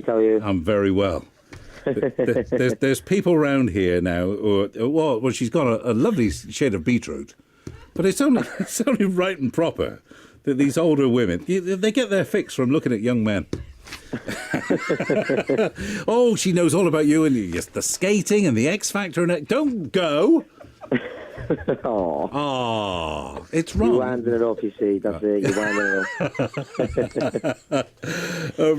How are you? I'm very well. There's people around here now. Well, she's got a lovely shade of beetroot, but it's only right and proper that these older women they get their fix from looking at young men. Oh, she knows all about you and the skating and the X Factor and it. Don't go. Oh, it's wrong. You're winding it up, you see. That's it. You're winding it up.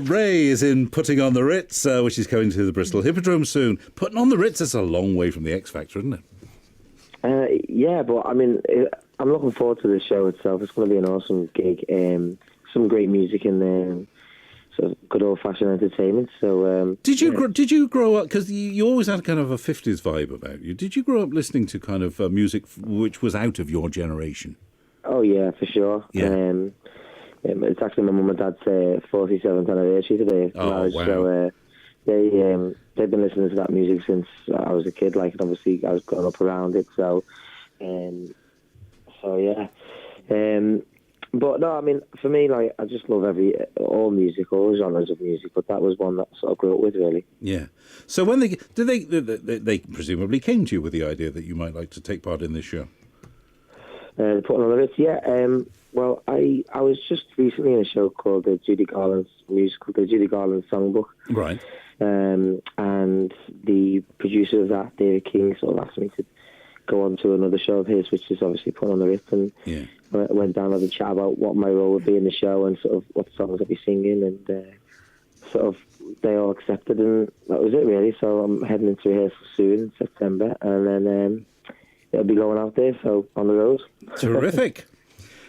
Ray is in Putting on the Ritz, which is going to the Bristol Hippodrome soon. Putting on the Ritz is a long way from the X Factor, isn't it? Yeah, but I mean, I'm looking forward to the show itself. It's going to be an awesome gig. Some great music and sort of good old-fashioned entertainment. So, did you grow up? Because you always had kind of a '50s vibe about you. Did you grow up listening to kind of music which was out of your generation? Oh yeah, for sure. Yeah. It's actually my mum and dad's 47th anniversary today. Oh wow. So they've been listening to that music since I was a kid. Like, and obviously I was growing up around it. So yeah. But no, I mean, for me, like, I just love all music, all genres of music. But that was one that I sort of grew up with, really. Yeah. So when they presumably came to you with the idea that you might like to take part in this show? Putting on the Ritz, yeah. Well, I was just recently in a show called the Judy Garland Songbook. Right. And the producer of that, David King, sort of asked me to go on to another show of his, which is obviously Put on the Ritz, and went down and had a chat about what my role would be in the show and sort of what songs I'd be singing, and sort of they all accepted, and that was it really. So I'm heading into rehearsal soon in September, and then it'll be going out there, so on the road. Terrific.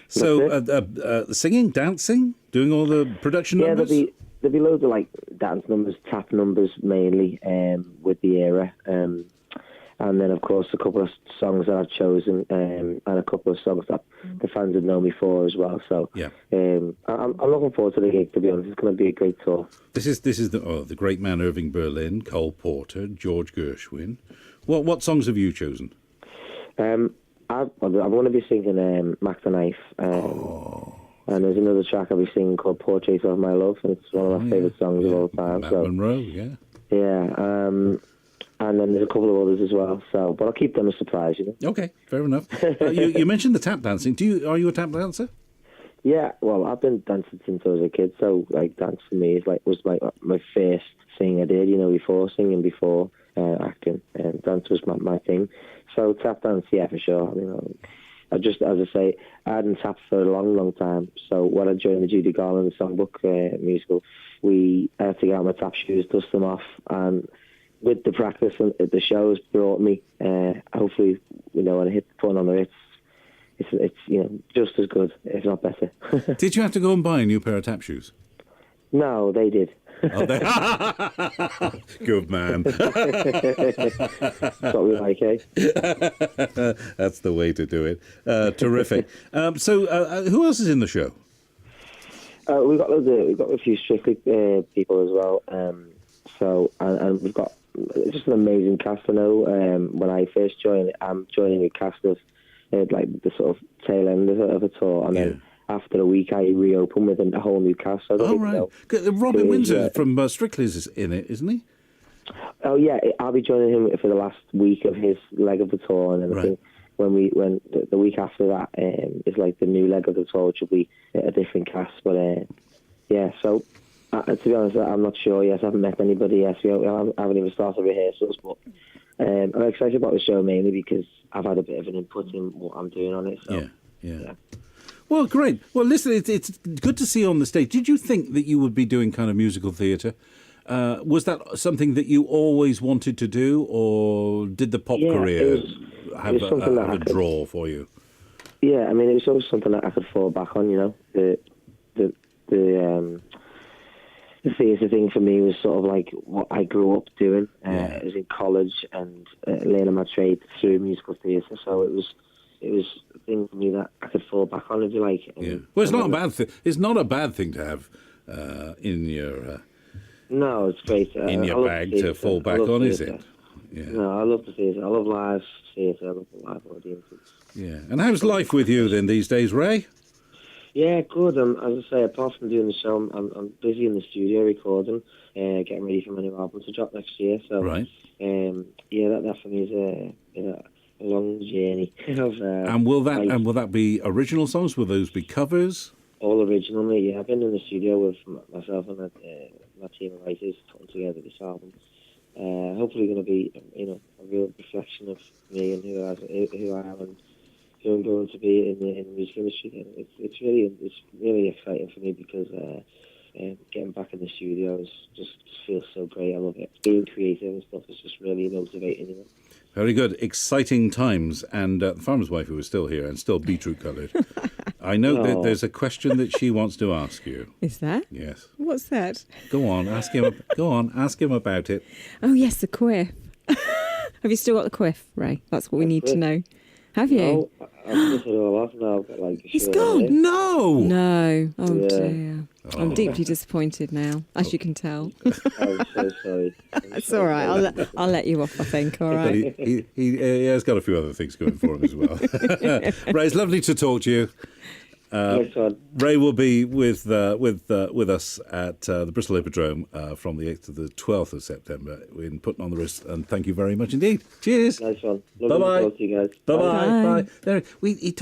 So singing, dancing, doing all the production numbers? Yeah, there'll be loads of like dance numbers, tap numbers mainly, with the era. And then, of course, a couple of songs that I've chosen, and a couple of songs that the fans have known me for as well. So, yeah, I'm looking forward to the gig. To be honest, it's going to be a gregreat tour. This is the great man Irving Berlin, Cole Porter, George Gershwin. What songs have you chosen? I'm going to be singing "Mac the Knife," and there's another track I'll be singing called "Portrait of My Love," and it's one of my favourite songs of all time. Matt Monroe, yeah. Yeah. And then there's a couple of others as well. So, but I'll keep them a surprise, you know. Okay, fair enough. You mentioned the tap dancing. Are you a tap dancer? Yeah, well, I've been dancing since I was a kid. So, like, dance for me was my first thing I did. You know, before acting, and dance was my thing. So, tap dance, yeah, for sure. You know, I just, as I say, I hadn't tapped for a long, long time. So, when I joined the Judy Garland Songbook musical, I had to get out my tap shoes, dust them off, and with the practice and the shows brought me, hopefully, you know, when I hit Putting on the Ritz, it's you know, just as good, if not better. Did you have to go and buy a new pair of tap shoes? No, they did. Oh, good man. That's what we like, eh? That's the way to do it. Terrific. So, who else is in the show? We've got a few Strictly people as well. So, and we've got just an amazing cast. I know when I first joined, I'm joining a cast of like the sort of tail end of a tour, and then after a week I reopen with a whole new cast. So Robin Windsor from Strictly is in it, isn't he? Oh yeah, I'll be joining him for the last week of his leg of the tour, and then I think when the week after that is like the new leg of the tour, which will be a different cast. But yeah, so. To be honest, I'm not sure yet. I haven't met anybody yet. I haven't even started rehearsals, but I'm excited about the show mainly because I've had a bit of an input in what I'm doing on it. So, yeah. Well, great. Well, listen, it's good to see you on the stage. Did you think that you would be doing kind of musical theatre? Was that something that you always wanted to do, or did the pop career have a draw for you? Yeah, I mean, it was always something that I could fall back on, you know. The theatre thing for me was sort of like what I grew up doing. I was in college and learning my trade through musical theatre, so it was a thing for me that I could fall back on, if you like. Well, it's not a bad thing. It's not a bad thing to have in your no, it's great in your bag to fall back on, is it? Yeah. No, I love the theatre. I love live theatre. I love the live audiences. Yeah. And how's life with you then these days, Ray? Yeah, good. As I say, apart from doing the show, I'm busy in the studio recording, getting ready for my new album to drop next year. So, Right. yeah, that for me is a long journey of And will like, that be original songs? Will those be covers? all original, mate. Yeah, I've been in the studio with myself and my team of writers putting together this album. Hopefully, going to be a real reflection of me and who I am and who I'm going to be in the music industry. And it's really exciting for me because getting back in the studio just feels so great. I love it. Being creative and stuff is just really motivating. Very good. Exciting times. And the farmer's wife, who is still here and still beetroot coloured. I know that there's a question that she wants to ask you. Is there? Yes. What's that? Go on, ask him. Go on, ask him about it. Oh, yes, the quiff. Have you still got the quiff, Ray? That's what we need to know. Have you? No, I've put it all off now. I've got like a It's shirt gone. on No. No. Oh, Yeah. dear. I'm deeply disappointed now, as you can tell. I'm so sorry. It's all right. I'll let you off, I think. All But right. he has got a few other things going for him as well. Ray, it's lovely to talk to you. Next one. Ray will be with us at the Bristol Hippodrome from the 8th to the 12th of September in Putting on the Wrist. And thank you very much indeed. Cheers. Nice one. Bye Lovely bye. to talk to you guys. Bye bye. Bye. Bye. There, he took.